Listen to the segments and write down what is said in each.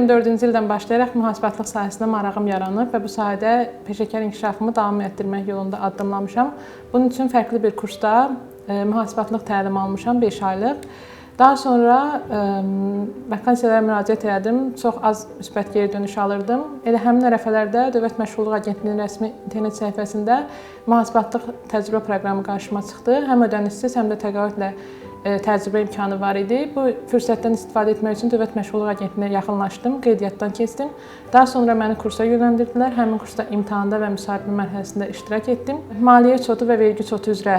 2024-cü ildən başlayaraq mühasibatlıq sahəsinə marağım yaranıb və bu sahədə peşəkar inkişafımı davam etdirmək yolunda addımlamışam. Bunun üçün fərqli bir kursda mühasibatlıq təlimi almışam 5 aylıq. Daha sonra vakansiyalara müraciət etdim. Çox az müsbət geri dönüş alırdım. Elə həmin ərəfələrdə Dövlət Məşğulluq Agentliyinin rəsmi internet səhifəsində mühasibatlıq təcrübə proqramı qarşıma çıxdı. Həm ödənişsiz, həm də təqaüdlə təcrübə imkanı var idi. Bu fürsətdən istifadə etmək üçün Dövlət Məşğulluq Agentliyinə yaxınlaşdım, qeydiyyatdan keçdim. Daha sonra məni kursa yönləndirdilər. Həmin kursda imtahanda və müsahibə mərhələsində iştirak etdim. Maliyyə çotu və vergi çotu üzrə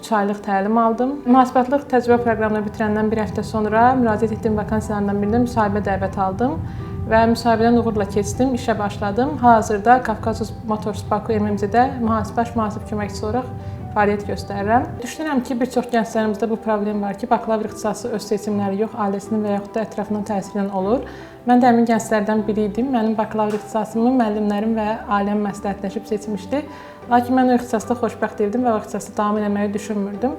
3 aylıq təlim aldım. Mühasibatlıq təcrübə proqramını bitirəndən bir həftə sonra müraciət etdiyim vakansiyalardan birində müsahibə dəvət aldım və müsahibədən uğurla keçdim, işə başladım. Hal-hazırda Kafkasus Motors Baku MMC-də baş mühasib köməkçisi olaraq fəaliyyət göstərirəm. Düşünürəm ki, bir çox gənclərimizdə bu problem var ki, bakalavr ixtisası öz seçimləri yox, ailəsinin və yaxud da ətrafından təsirindən olur. Mən də həmin gənclərdən biri idim. Mənim bakalavr ixtisasımı müəllimlərim və ailəm məsləhətləşib seçmişdi. Lakin mən o ixtisasda xoşbəxt idim və o ixtisasda davam etməyi düşünmürdüm.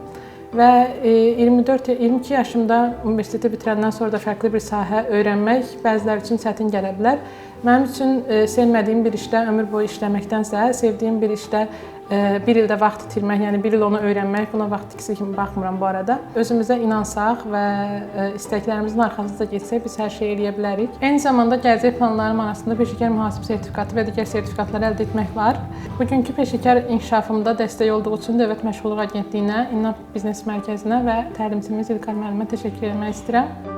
Və 22 yaşımda universiteti bitirəndən sonra da fərqli bir sahə öyrənmək bəziləri üçün çətin gələ bilər. Mənim üçün sevmədiyim bir işdə ömür boyu işləməkdənsə, sevdiyim bir işdə bir ildə vaxt itirmək, yəni bir il onu öyrənmək, buna vaxt itkisi kimi baxmıram bu arada. Özümüzə inansaq və istəklərimizin arxasınca getsək, biz hər şey eləyə bilərik. Eyni zamanda gələcək planlarım arasında peşəkar mühasib sertifikatı və digər sertifikatları əldə etmək var. Bugünkü peşəkar inkişafımda dəstək olduğu üçün Dövlət Məşğulluq Agentliyinə, İnnov Biznes Mərkəzinə və təlimçimiz İlqar müəllimə təşəkkür etmək istəyirəm.